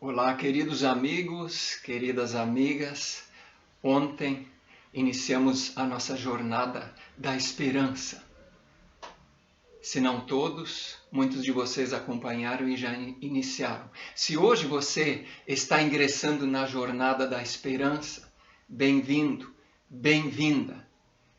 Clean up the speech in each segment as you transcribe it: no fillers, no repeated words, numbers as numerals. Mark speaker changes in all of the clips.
Speaker 1: Olá, queridos amigos, queridas amigas. Ontem iniciamos a nossa jornada da esperança. Se não todos, muitos de vocês acompanharam e já iniciaram. Se hoje você está ingressando na jornada da esperança, bem-vindo, bem-vinda.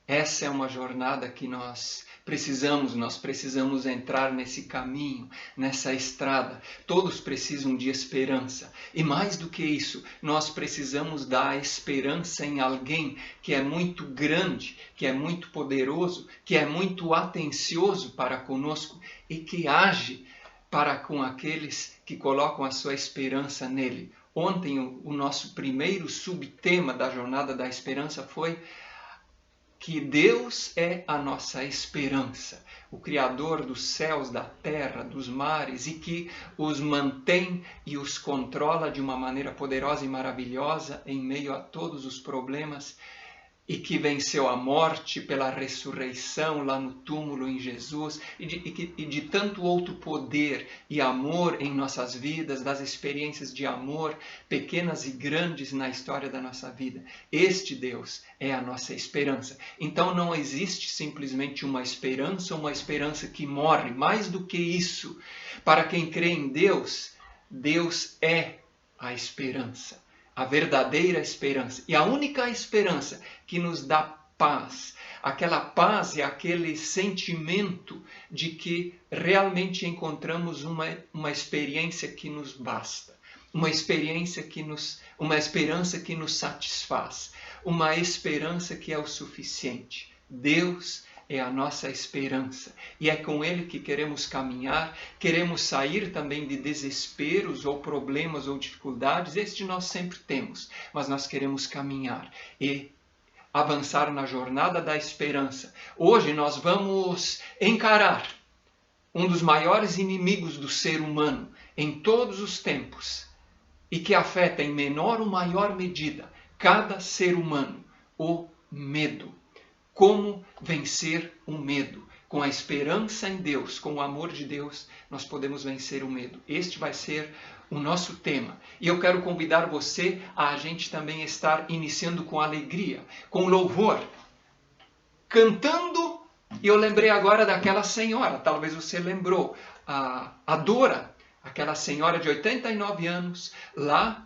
Speaker 1: Essa é uma jornada que nós precisamos entrar nesse caminho, nessa estrada. Todos precisam de esperança. E mais do que isso, nós precisamos dar esperança em alguém que é muito grande, que é muito poderoso, que é muito atencioso para conosco e que age para com aqueles que colocam a sua esperança nele. Ontem, o nosso primeiro subtema da jornada da esperança foi que Deus é a nossa esperança, o Criador dos céus, da terra, dos mares, e que os mantém e os controla de uma maneira poderosa e maravilhosa em meio a todos os problemas, e que venceu a morte pela ressurreição lá no túmulo em Jesus, e de tanto outro poder e amor em nossas vidas, das experiências de amor, pequenas e grandes na história da nossa vida. Este Deus é a nossa esperança. Então não existe simplesmente uma esperança que morre. Mais do que isso, para quem crê em Deus, Deus é a esperança. A verdadeira esperança. E a única esperança que nos dá paz. Aquela paz é aquele sentimento de que realmente encontramos uma experiência que nos basta. Uma esperança que nos satisfaz. Uma esperança que é o suficiente. Deus é a nossa esperança. E é com Ele que queremos caminhar, queremos sair também de desesperos ou problemas ou dificuldades. Este nós sempre temos, mas nós queremos caminhar e avançar na jornada da esperança. Hoje nós vamos encarar um dos maiores inimigos do ser humano em todos os tempos e que afeta em menor ou maior medida cada ser humano, o medo. Como vencer o medo? Com a esperança em Deus, com o amor de Deus, nós podemos vencer o medo. Este vai ser o nosso tema. E eu quero convidar você a gente também estar iniciando com alegria, com louvor, cantando. E eu lembrei agora daquela senhora, talvez você lembrou, a Dora, aquela senhora de 89 anos, lá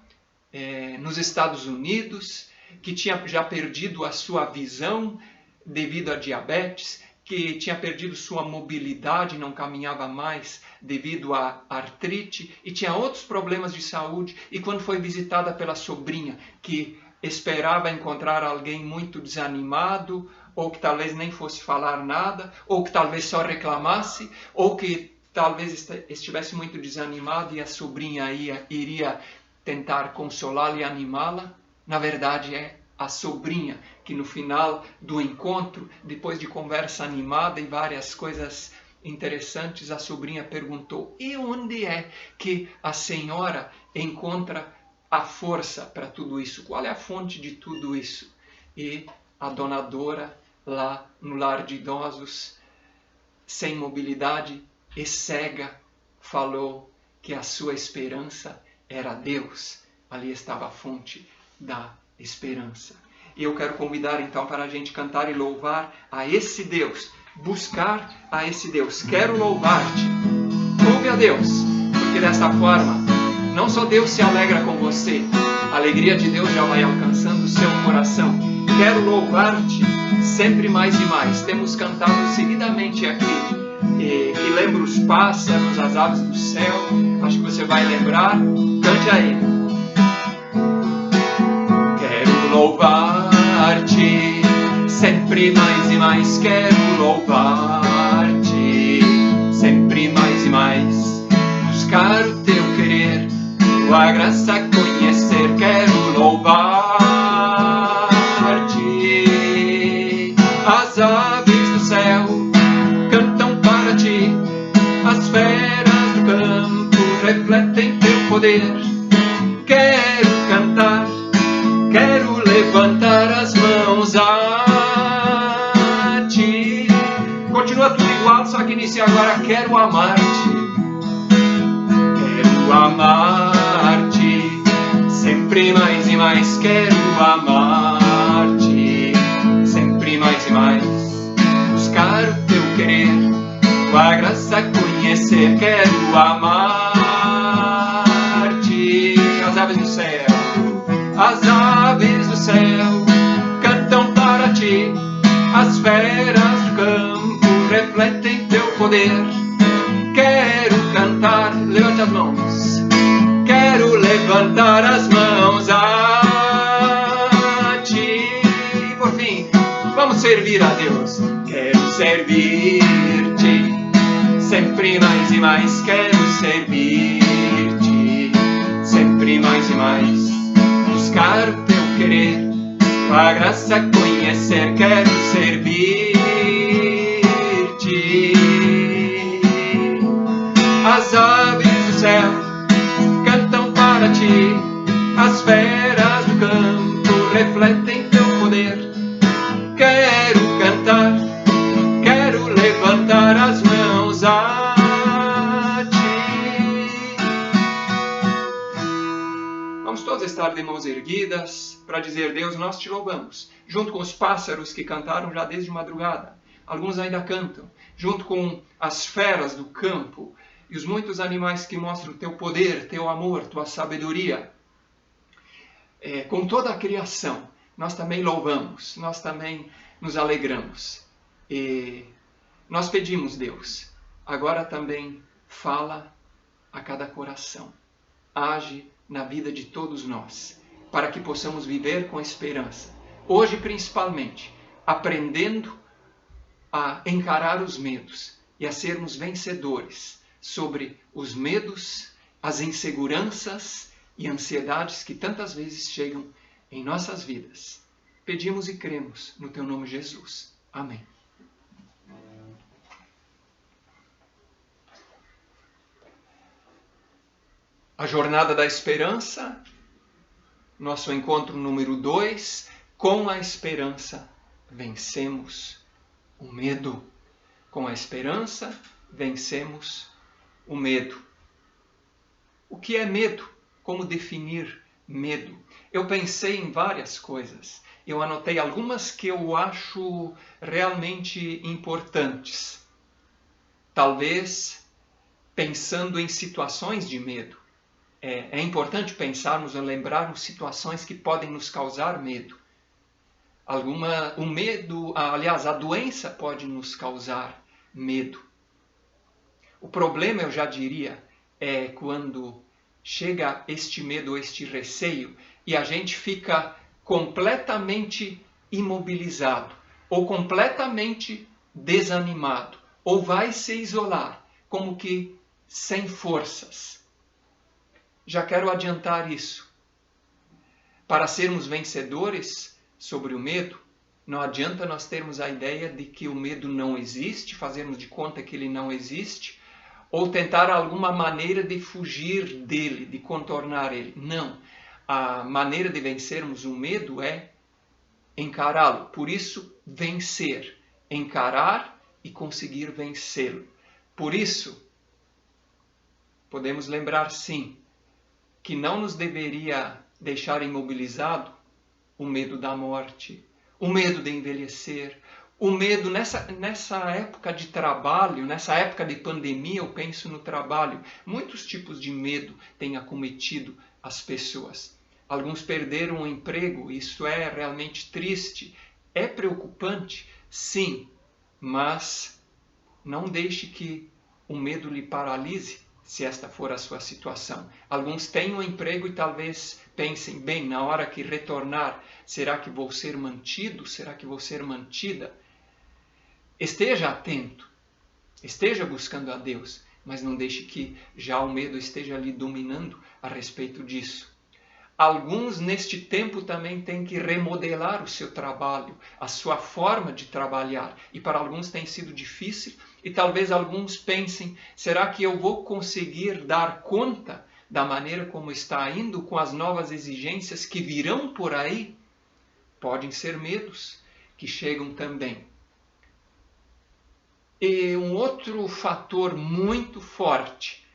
Speaker 1: nos Estados Unidos, que tinha já perdido a sua visão, devido a diabetes, que tinha perdido sua mobilidade, não caminhava mais devido a artrite e tinha outros problemas de saúde. E quando foi visitada pela sobrinha, que esperava encontrar alguém muito desanimado, ou que talvez nem fosse falar nada, ou que talvez só reclamasse, ou que talvez estivesse muito desanimado e a sobrinha iria tentar consolá-la e animá-la, na verdade é a sobrinha que no final do encontro, depois de conversa animada e várias coisas interessantes, a sobrinha perguntou: e onde é que a senhora encontra a força para tudo isso? Qual é a fonte de tudo isso? E a dona Dora, lá no lar de idosos, sem mobilidade e cega, falou que a sua esperança era Deus. Ali estava a fonte da esperança. E eu quero convidar então para a gente cantar e louvar a esse Deus, buscar a esse Deus. Quero louvar-te. Louve a Deus, porque dessa forma não só Deus se alegra com você, a alegria de Deus já vai alcançando o seu coração. Quero louvar-te sempre mais e mais. Temos cantado seguidamente aqui e lembra os pássaros, as aves do céu. Acho que você vai lembrar. Cante aí. Louvar-te, sempre mais e mais quero louvar-te, sempre mais e mais, buscar o teu querer, tua graça conhecer, quero louvar-te. As aves do céu cantam para ti, as feras do campo refletem teu poder, quero cantar, quero levantar as mãos a ti. Continua tudo igual, só que inicia agora. Quero amar-te. Quero amar-te. Sempre mais e mais quero amar-te, sempre mais e mais buscar o teu querer, tua graça conhecer, quero amar-te. As aves do céu, as aves do céu cantam para ti, as feras do campo refletem teu poder. Quero cantar, levante as mãos, quero levantar as mãos a ti. E por fim, vamos servir a Deus. Quero servir-te, sempre mais e mais quero servir-te, sempre mais e mais buscar o teu querer, tua graça conhecer, quero servir-te. As aves do céu cantam para ti, as feras do campo refletem teu poder. Quero cantar, quero levantar as mãos a ti. Vamos todos estar de mãos erguidas para dizer: Deus, nós te louvamos, junto com os pássaros que cantaram já desde madrugada. Alguns ainda cantam, junto com as feras do campo e os muitos animais que mostram teu poder, teu amor, tua sabedoria. Com toda a criação, nós também louvamos, nós também nos alegramos. E nós pedimos, Deus, agora também fala a cada coração. Age na vida de todos nós, para que possamos viver com esperança. Hoje, principalmente, aprendendo a encarar os medos e a sermos vencedores sobre os medos, as inseguranças e ansiedades que tantas vezes chegam em nossas vidas. Pedimos e cremos no teu nome, Jesus. Amém. A Jornada da Esperança, nosso encontro número 2, com a esperança vencemos o medo. Com a esperança vencemos o medo. O que é medo? Como definir medo? Eu pensei em várias coisas. Eu anotei algumas que eu acho realmente importantes. Talvez pensando em situações de medo. É importante pensarmos ou lembrarmos situações que podem nos causar medo. O medo, aliás, a doença pode nos causar medo. O problema, eu já diria, é quando chega este medo, este receio, e a gente fica completamente imobilizado, ou completamente desanimado, ou vai se isolar, como que sem forças. Já quero adiantar isso. Para sermos vencedores sobre o medo, não adianta nós termos a ideia de que o medo não existe, fazermos de conta que ele não existe, ou tentar alguma maneira de fugir dele, de contornar ele. Não. A maneira de vencermos o medo é encará-lo. Por isso, vencer. Encarar e conseguir vencê-lo. Por isso, podemos lembrar sim, que não nos deveria deixar imobilizado o medo da morte, o medo de envelhecer, o medo nessa época de trabalho, nessa época de pandemia, eu penso no trabalho. Muitos tipos de medo têm acometido as pessoas. Alguns perderam o emprego, isso é realmente triste, é preocupante, sim, mas não deixe que o medo lhe paralise, se esta for a sua situação. Alguns têm um emprego e talvez pensem, bem, na hora que retornar, será que vou ser mantido? Será que vou ser mantida? Esteja atento, esteja buscando a Deus, mas não deixe que já o medo esteja lhe dominando a respeito disso. Alguns neste tempo também têm que remodelar o seu trabalho, a sua forma de trabalhar. E para alguns tem sido difícil e talvez alguns pensem, será que eu vou conseguir dar conta da maneira como está indo com as novas exigências que virão por aí? Podem ser medos que chegam também. E um outro fator muito forte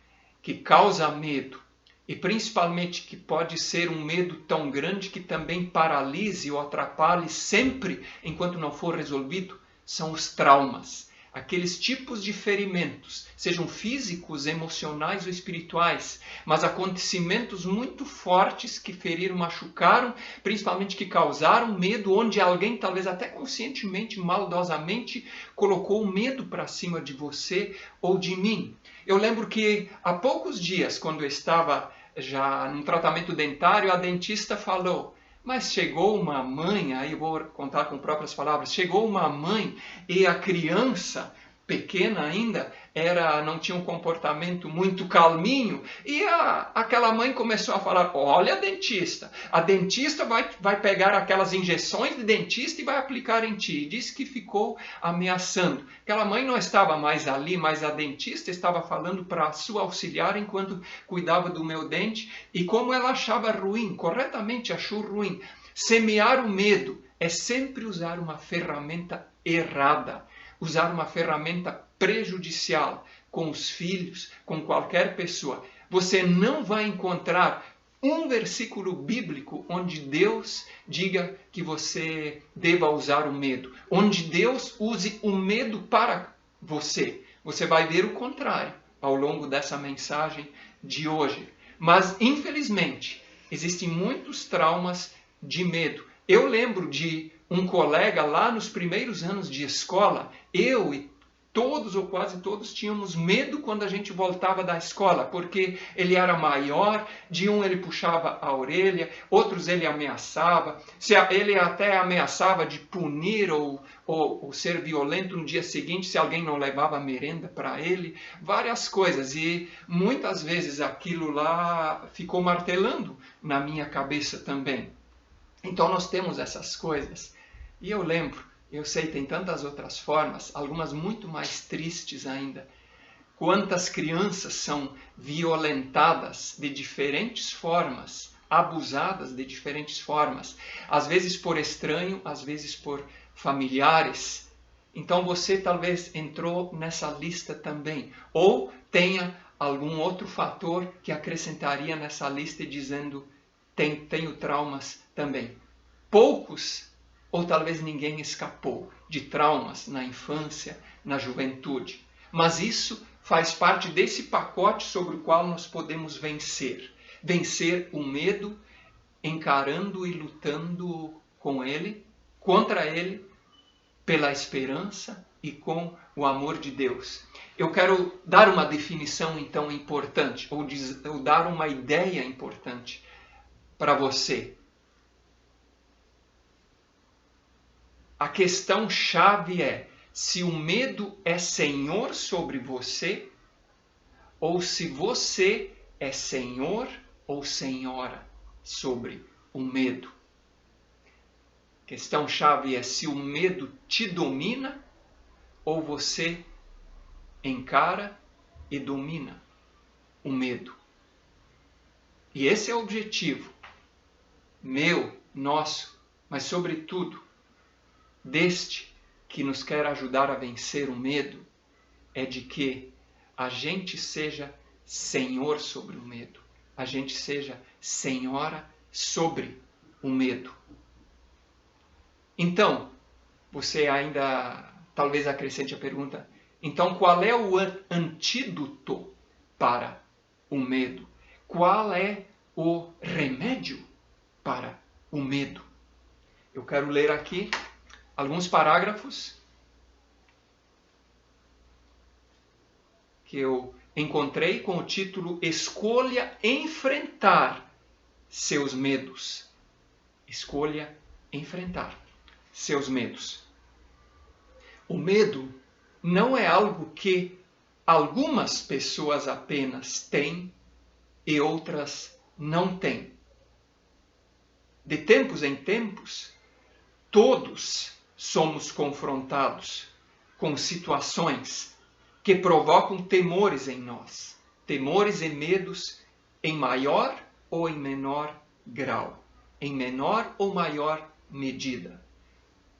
Speaker 1: que causa medo e principalmente que pode ser um medo tão grande que também paralise ou atrapalhe sempre enquanto não for resolvido, são os traumas. Aqueles tipos de ferimentos, sejam físicos, emocionais ou espirituais, mas acontecimentos muito fortes que feriram, machucaram, principalmente que causaram medo, onde alguém, talvez até conscientemente, maldosamente, colocou medo para cima de você ou de mim. Eu lembro que há poucos dias, quando eu estava já num tratamento dentário, a dentista falou: mas chegou uma mãe, aí eu vou contar com próprias palavras, chegou uma mãe e a criança, pequena ainda, não tinha um comportamento muito calminho, e aquela mãe começou a falar: olha a dentista vai pegar aquelas injeções de dentista e vai aplicar em ti. E disse que ficou ameaçando. Aquela mãe não estava mais ali, mas a dentista estava falando para a sua auxiliar enquanto cuidava do meu dente, e como ela achava ruim, corretamente achou ruim. Semear o medo é sempre usar uma ferramenta errada, usar uma ferramenta prejudicial com os filhos, com qualquer pessoa. Você não vai encontrar um versículo bíblico onde Deus diga que você deva usar o medo, onde Deus use o medo para você. Você vai ver o contrário ao longo dessa mensagem de hoje. Mas, infelizmente, existem muitos traumas de medo. Eu lembro de um colega lá nos primeiros anos de escola, eu e todos ou quase todos tínhamos medo quando a gente voltava da escola, porque ele era maior, de um ele puxava a orelha, outros ele ameaçava, ele até ameaçava de punir ou ser violento no dia seguinte se alguém não levava merenda para ele, várias coisas, e muitas vezes aquilo lá ficou martelando na minha cabeça também. Então nós temos essas coisas, e eu lembro, eu sei, tem tantas outras formas, algumas muito mais tristes ainda. Quantas crianças são violentadas de diferentes formas, abusadas de diferentes formas, às vezes por estranho, às vezes por familiares. Então você talvez entrou nessa lista também, ou tenha algum outro fator que acrescentaria nessa lista dizendo: tenho traumas também. Poucos ou talvez ninguém escapou de traumas na infância, na juventude. Mas isso faz parte desse pacote sobre o qual nós podemos vencer. Vencer o medo, encarando e lutando com ele, contra ele, pela esperança e com o amor de Deus. Eu quero dar uma definição então importante, ou dar uma ideia importante para você. A questão-chave é se o medo é senhor sobre você ou se você é senhor ou senhora sobre o medo. A questão-chave é se o medo te domina ou você encara e domina o medo. E esse é o objetivo meu, nosso, mas sobretudo deste que nos quer ajudar a vencer o medo, é de que a gente seja senhor sobre o medo, a gente seja senhora sobre o medo. Então, você ainda talvez acrescente a pergunta: então qual é o antídoto para o medo? Qual é o remédio para o medo? Eu quero ler aqui alguns parágrafos que eu encontrei com o título Escolha enfrentar seus medos. Escolha enfrentar seus medos. O medo não é algo que algumas pessoas apenas têm e outras não têm. De tempos em tempos, todos somos confrontados com situações que provocam temores em nós, temores e medos em maior ou em menor grau, em menor ou maior medida.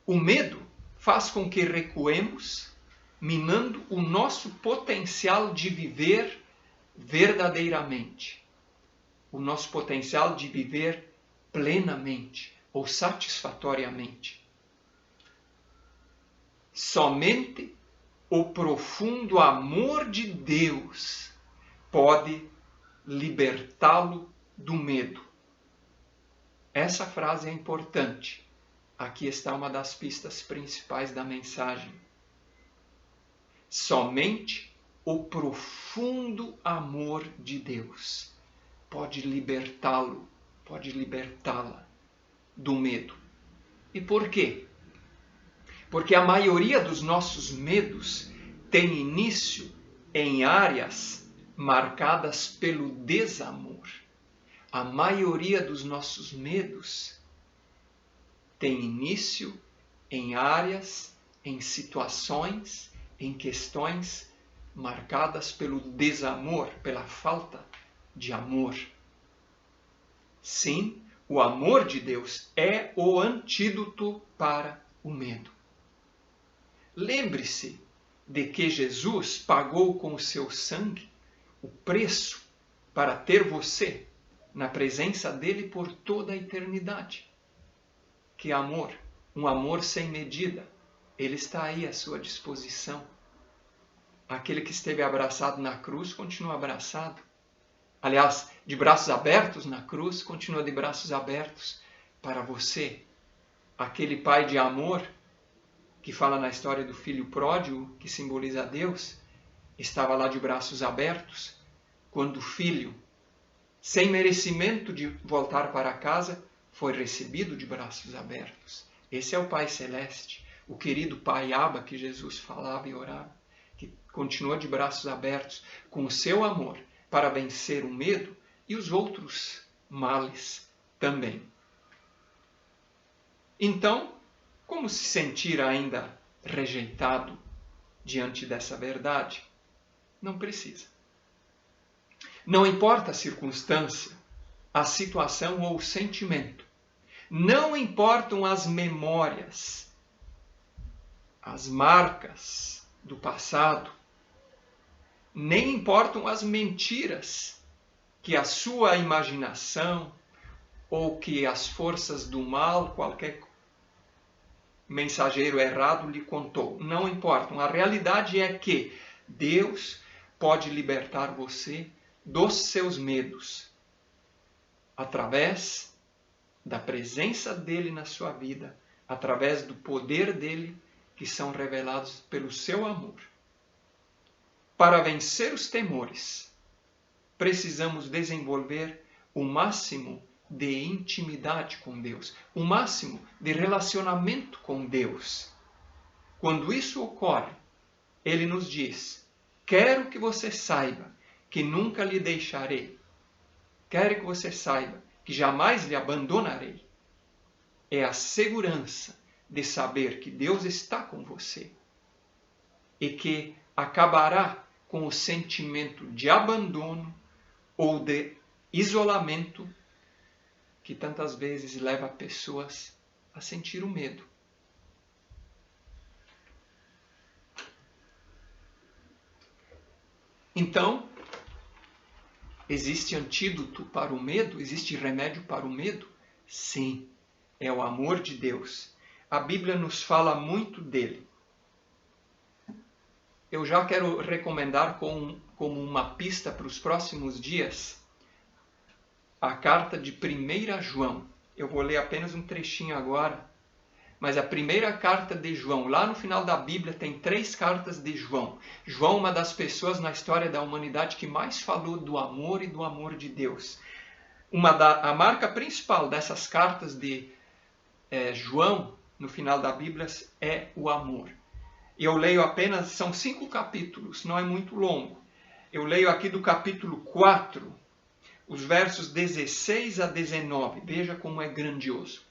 Speaker 1: O medo faz com que recuemos, minando o nosso potencial de viver verdadeiramente. o nosso potencial de viver plenamente ou satisfatoriamente. Somente o profundo amor de Deus pode libertá-lo do medo. Essa frase é importante. Aqui está uma das pistas principais da mensagem. Somente o profundo amor de Deus pode libertá-lo, pode libertá-la do medo. E por quê? Porque a maioria dos nossos medos tem início em áreas marcadas pelo desamor. A maioria dos nossos medos tem início em áreas, em situações, em questões marcadas pelo desamor, pela falta de amor. Sim, o amor de Deus é o antídoto para o medo. Lembre-se de que Jesus pagou com o seu sangue o preço para ter você na presença dele por toda a eternidade. Que amor, um amor sem medida, ele está aí à sua disposição. Aquele que esteve abraçado na cruz continua abraçado. Aliás, de braços abertos na cruz, continua de braços abertos para você. Aquele pai de amor que fala na história do filho pródigo, que simboliza Deus, estava lá de braços abertos quando o filho, sem merecimento de voltar para casa, foi recebido de braços abertos. Esse é o Pai Celeste, o querido Pai Abba que Jesus falava e orava, que continua de braços abertos com o seu amor para vencer o medo e os outros males também. Então, como se sentir ainda rejeitado diante dessa verdade? Não precisa. Não importa a circunstância, a situação ou o sentimento. Não importam as memórias, as marcas do passado. Nem importam as mentiras que a sua imaginação ou que as forças do mal, qualquer mensageiro errado lhe contou. Não importam. A realidade é que Deus pode libertar você dos seus medos através da presença dele na sua vida, através do poder dele que são revelados pelo seu amor. Para vencer os temores, precisamos desenvolver o máximo de intimidade com Deus, o máximo de relacionamento com Deus. Quando isso ocorre, ele nos diz: quero que você saiba que nunca lhe deixarei. Quero que você saiba que jamais lhe abandonarei. É a segurança de saber que Deus está com você e que acabará com o sentimento de abandono ou de isolamento que tantas vezes leva pessoas a sentir o medo. Então, existe antídoto para o medo? Existe remédio para o medo? Sim, é o amor de Deus. A Bíblia nos fala muito dele. Eu já quero recomendar como uma pista para os próximos dias a carta de 1 João. Eu vou ler apenas um trechinho agora, mas a primeira carta de João, lá no final da Bíblia tem 3 cartas de João. João é uma das pessoas na história da humanidade que mais falou do amor e do amor de Deus. A marca principal dessas cartas de João, no final da Bíblia, é o amor. Eu leio apenas, são 5 capítulos, não é muito longo. Eu leio aqui do capítulo 4, os versos 16 a 19. Veja como é grandioso.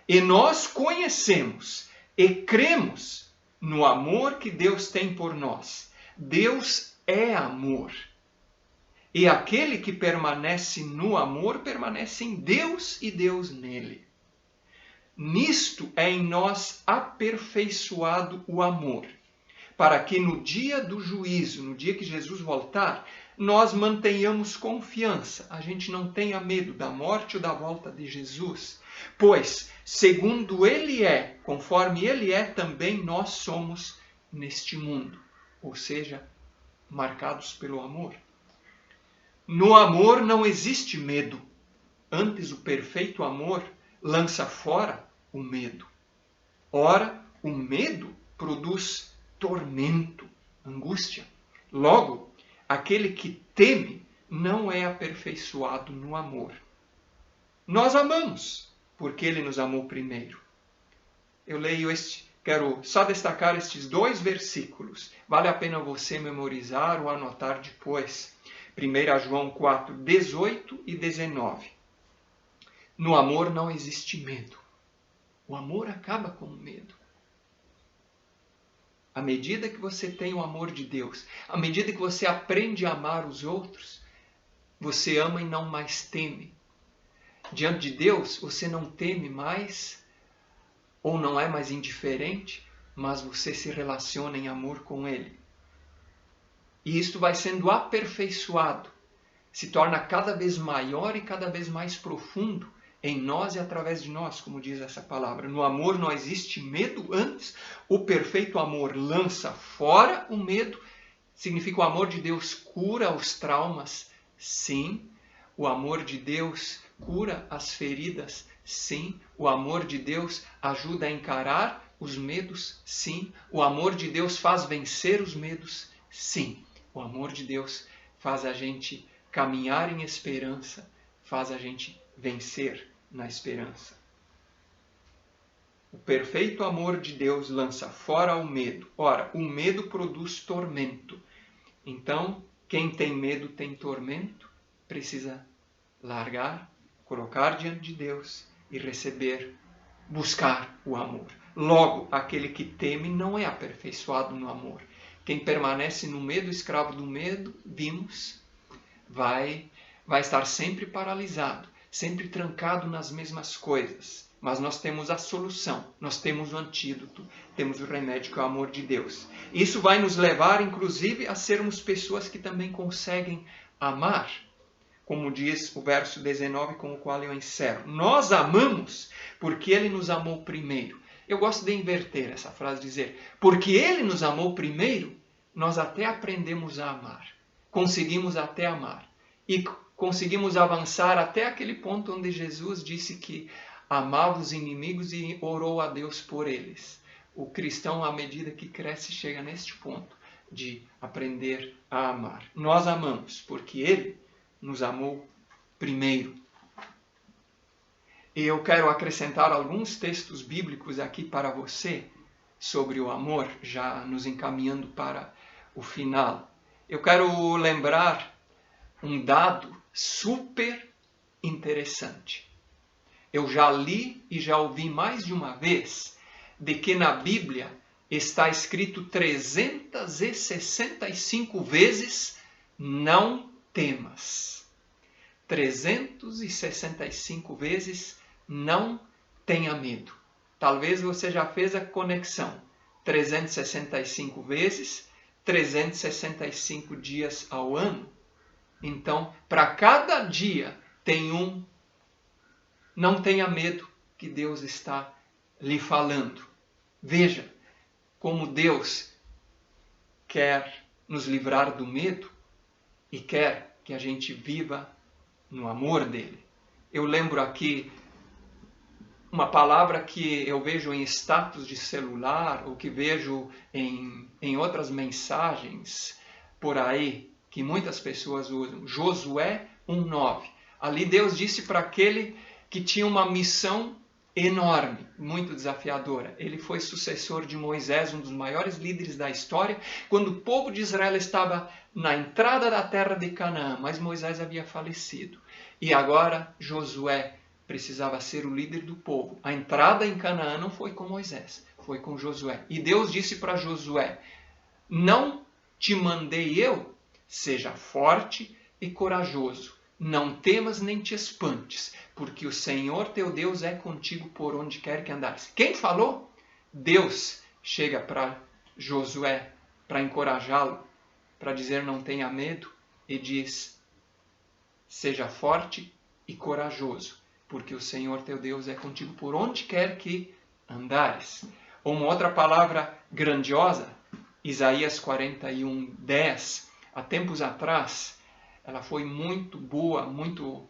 Speaker 1: E nós conhecemos e cremos no amor que Deus tem por nós. Deus é amor. E aquele que permanece no amor, permanece em Deus e Deus nele. Nisto é em nós aperfeiçoado o amor, para que no dia do juízo, no dia que Jesus voltar, nós mantenhamos confiança, a gente não tenha medo da morte ou da volta de Jesus, pois, segundo Ele é, conforme Ele é, também nós somos neste mundo, ou seja, marcados pelo amor. No amor não existe medo, antes o perfeito amor lança fora o medo. Ora, o medo produz tormento, angústia. Logo, aquele que teme não é aperfeiçoado no amor. Nós amamos, porque Ele nos amou primeiro. Eu leio quero só destacar estes 2 versículos. Vale a pena você memorizar ou anotar depois. 1 João 4, 18 e 19. No amor não existe medo. O amor acaba com o medo. À medida que você tem o amor de Deus, à medida que você aprende a amar os outros, você ama e não mais teme. Diante de Deus, você não teme mais, ou não é mais indiferente, mas você se relaciona em amor com Ele. E isto vai sendo aperfeiçoado, se torna cada vez maior e cada vez mais profundo em nós e através de nós, como diz essa palavra. No amor não existe medo, antes o perfeito amor lança fora o medo. Significa o amor de Deus cura os traumas, sim. O amor de Deus cura as feridas, sim. O amor de Deus ajuda a encarar os medos, sim. O amor de Deus faz vencer os medos, sim. O amor de Deus faz a gente caminhar em esperança, faz a gente vencer na esperança. O perfeito amor de Deus lança fora o medo. Ora, o medo produz tormento. Então, quem tem medo tem tormento, precisa largar, colocar diante de Deus e receber, buscar o amor. Logo, aquele que teme não é aperfeiçoado no amor. Quem permanece no medo, escravo do medo, vimos, vai estar sempre paralisado, sempre trancado nas mesmas coisas. Mas nós temos a solução, nós temos o antídoto, temos o remédio que é o amor de Deus. Isso vai nos levar, inclusive, a sermos pessoas que também conseguem amar. Como diz o verso 19 com o qual eu encerro. Nós amamos porque Ele nos amou primeiro. Eu gosto de inverter essa frase, dizer, porque Ele nos amou primeiro, nós até aprendemos a amar. Conseguimos até amar. E conseguimos avançar até aquele ponto onde Jesus disse que amava os inimigos e orou a Deus por eles. O cristão, à medida que cresce, chega neste ponto de aprender a amar. Nós amamos porque Ele nos amou primeiro. E eu quero acrescentar alguns textos bíblicos aqui para você sobre o amor, já nos encaminhando para o final. Eu quero lembrar um dado super interessante. Eu já li e já ouvi mais de uma vez de que na Bíblia está escrito 365 vezes não temas. 365 vezes não tenha medo. Talvez você já fez a conexão. 365 vezes, 365 dias ao ano. Então, para cada dia tem um não tenha medo que Deus está lhe falando. Veja como Deus quer nos livrar do medo e quer que a gente viva no amor dele. Eu lembro aqui uma palavra que eu vejo em status de celular ou que vejo em outras mensagens por aí que muitas pessoas usam. Josué 1:9. Ali Deus disse para aquele que tinha uma missão enorme, muito desafiadora. Ele foi sucessor de Moisés, um dos maiores líderes da história, quando o povo de Israel estava na entrada da terra de Canaã, mas Moisés havia falecido. E agora Josué precisava ser o líder do povo. A entrada em Canaã não foi com Moisés, foi com Josué. E Deus disse para Josué, não te mandei eu? Seja forte e corajoso. Não temas nem te espantes, porque o Senhor teu Deus é contigo por onde quer que andares. Quem falou? Deus chega para Josué para encorajá-lo, para dizer não tenha medo, e diz: seja forte e corajoso, porque o Senhor teu Deus é contigo por onde quer que andares. Uma outra palavra grandiosa, Isaías 41:10, há tempos atrás, ela foi muito boa, muito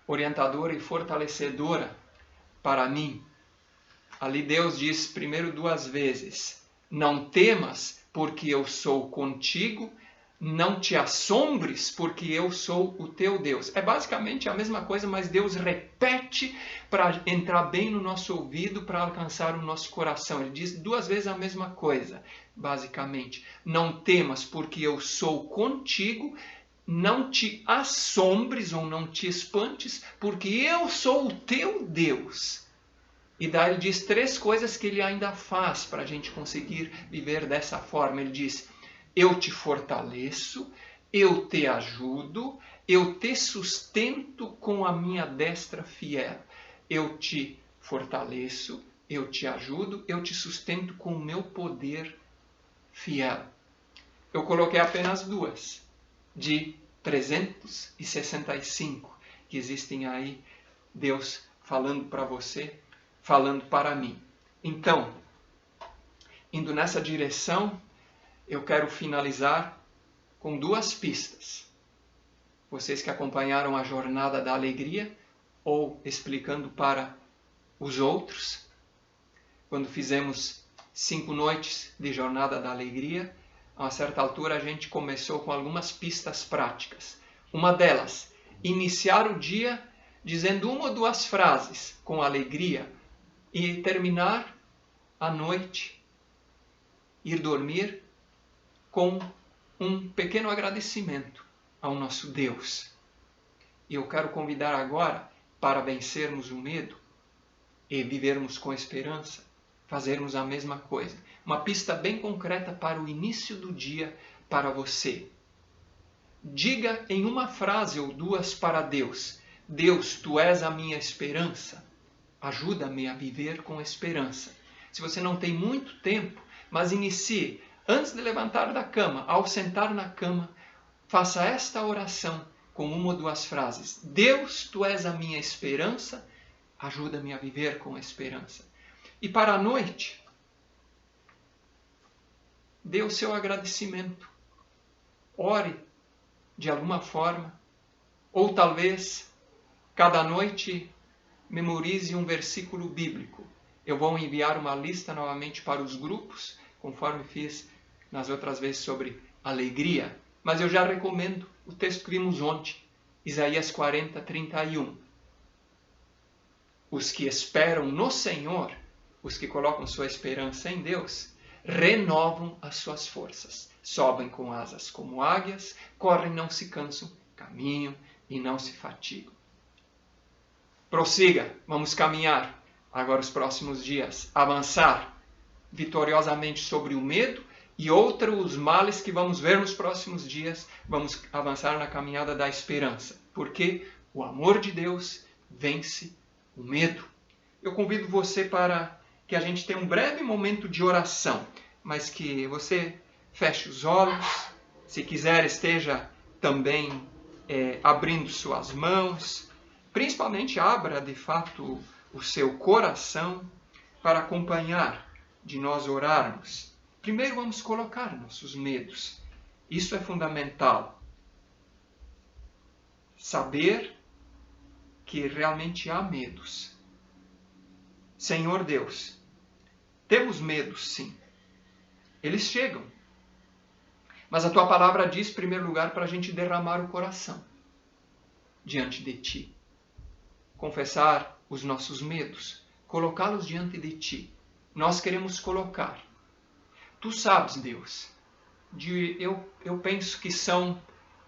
Speaker 1: orientadora e fortalecedora para mim. Ali Deus diz primeiro 2 vezes: não temas, porque eu sou contigo, não te assombres, porque eu sou o teu Deus. É basicamente a mesma coisa, mas Deus repete para entrar bem no nosso ouvido, para alcançar o nosso coração. Ele diz 2 vezes a mesma coisa, basicamente. Não temas, porque eu sou contigo, não te assombres ou não te espantes, porque eu sou o teu Deus. E daí ele diz 3 coisas que ele ainda faz para a gente conseguir viver dessa forma. Ele diz: eu te fortaleço, eu te ajudo, eu te sustento com a minha destra fiel. Eu te fortaleço, eu te ajudo, eu te sustento com o meu poder fiel. Eu coloquei apenas 2 de 365 que existem aí, Deus falando para você, falando para mim. Então, indo nessa direção, eu quero finalizar com 2 pistas. Vocês que acompanharam a Jornada da Alegria, ou explicando para os outros, quando fizemos 5 noites de Jornada da Alegria, a uma certa altura a gente começou com algumas pistas práticas. Uma delas, iniciar o dia dizendo 1 ou 2 frases com alegria e terminar a noite, ir dormir com um pequeno agradecimento ao nosso Deus. E eu quero convidar agora para vencermos o medo e vivermos com esperança, fazermos a mesma coisa. Uma pista bem concreta para o início do dia para você. Diga em uma frase ou 2 para Deus: Deus, tu és a minha esperança. Ajuda-me a viver com esperança. Se você não tem muito tempo, mas inicie antes de levantar da cama, ao sentar na cama, faça esta oração com 1 ou 2 frases. Deus, tu és a minha esperança, ajuda-me a viver com esperança. E para a noite, dê o seu agradecimento. Ore de alguma forma, ou talvez cada noite memorize um versículo bíblico. Eu vou enviar uma lista novamente para os grupos, conforme fiz nas outras vezes sobre alegria. Mas eu já recomendo o texto que vimos ontem, Isaías 40:31. Os que esperam no Senhor, os que colocam sua esperança em Deus, renovam as suas forças. Sobem com asas como águias, correm e não se cansam, caminham e não se fatigam. Prossiga, vamos caminhar agora os próximos dias, avançar vitoriosamente sobre o medo e outros males que vamos ver nos próximos dias. Vamos avançar na caminhada da esperança, porque o amor de Deus vence o medo. Eu convido você para que a gente tenha um breve momento de oração, mas que você feche os olhos, se quiser esteja também abrindo suas mãos, principalmente abra de fato o seu coração para acompanhar de nós orarmos. Primeiro vamos colocar nossos medos. Isso é fundamental. Saber que realmente há medos. Senhor Deus, temos medos sim. Eles chegam. Mas a tua palavra diz, em primeiro lugar, para a gente derramar o coração diante de ti. Confessar os nossos medos, colocá-los diante de ti. Nós queremos colocar. Tu sabes, Deus, eu penso que são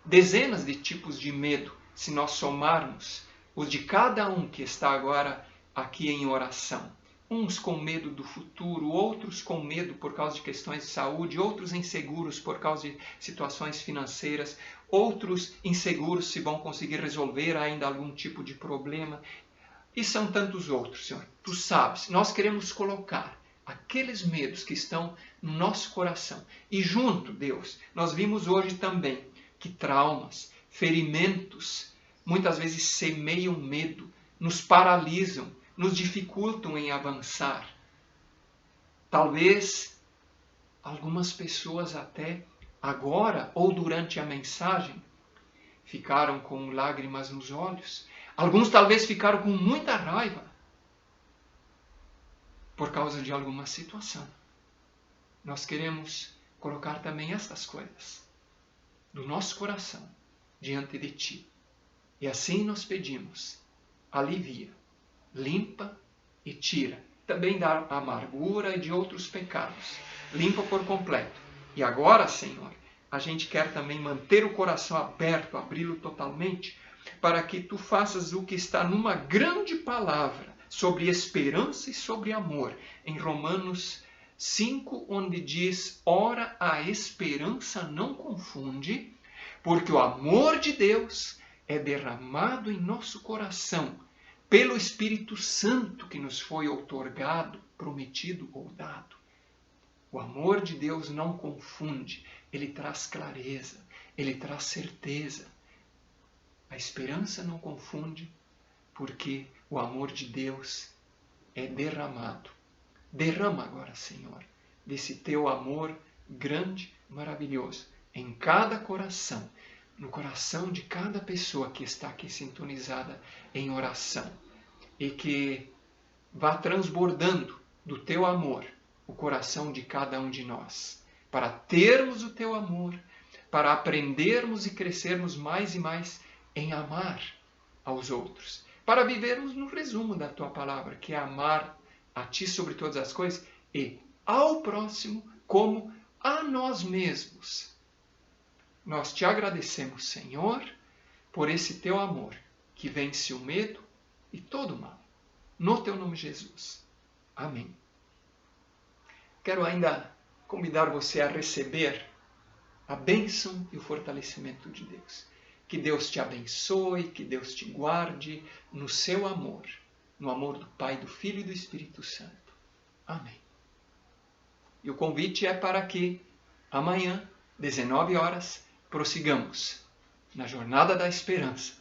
Speaker 1: dezenas de tipos de medo, se nós somarmos os de cada um que está agora aqui em oração. Uns com medo do futuro, outros com medo por causa de questões de saúde, outros inseguros por causa de situações financeiras, outros inseguros se vão conseguir resolver ainda algum tipo de problema. E são tantos outros, Senhor. Tu sabes, nós queremos colocar aqueles medos que estão no nosso coração. E junto, Deus, nós vimos hoje também que traumas, ferimentos, muitas vezes semeiam medo, nos paralisam, nos dificultam em avançar. Talvez algumas pessoas até agora ou durante a mensagem ficaram com lágrimas nos olhos. Alguns talvez ficaram com muita raiva por causa de alguma situação. Nós queremos colocar também estas coisas do nosso coração diante de Ti. E assim nós pedimos, alivia, limpa e tira. Também da amargura e de outros pecados. Limpa por completo. E agora, Senhor, a gente quer também manter o coração aberto, abri-lo totalmente, para que Tu faças o que está numa grande palavra sobre esperança e sobre amor, em Romanos 5, onde diz: ora, a esperança não confunde, porque o amor de Deus é derramado em nosso coração pelo Espírito Santo que nos foi outorgado, prometido ou dado. O amor de Deus não confunde, ele traz clareza, ele traz certeza. A esperança não confunde, porque o amor de Deus é derramado. Derrama agora, Senhor, desse Teu amor grande, maravilhoso, em cada coração, no coração de cada pessoa que está aqui sintonizada em oração, e que vá transbordando do Teu amor o coração de cada um de nós, para termos o Teu amor, para aprendermos e crescermos mais e mais em amar aos outros, para vivermos no resumo da Tua palavra, que é amar a Ti sobre todas as coisas e ao próximo como a nós mesmos. Nós Te agradecemos, Senhor, por esse Teu amor que vence o medo e todo o mal. No Teu nome, Jesus. Amém. Quero ainda convidar você a receber a bênção e o fortalecimento de Deus. Que Deus te abençoe, que Deus te guarde no seu amor, no amor do Pai, do Filho e do Espírito Santo. Amém. E o convite é para que amanhã, 19 horas, prossigamos na jornada da esperança,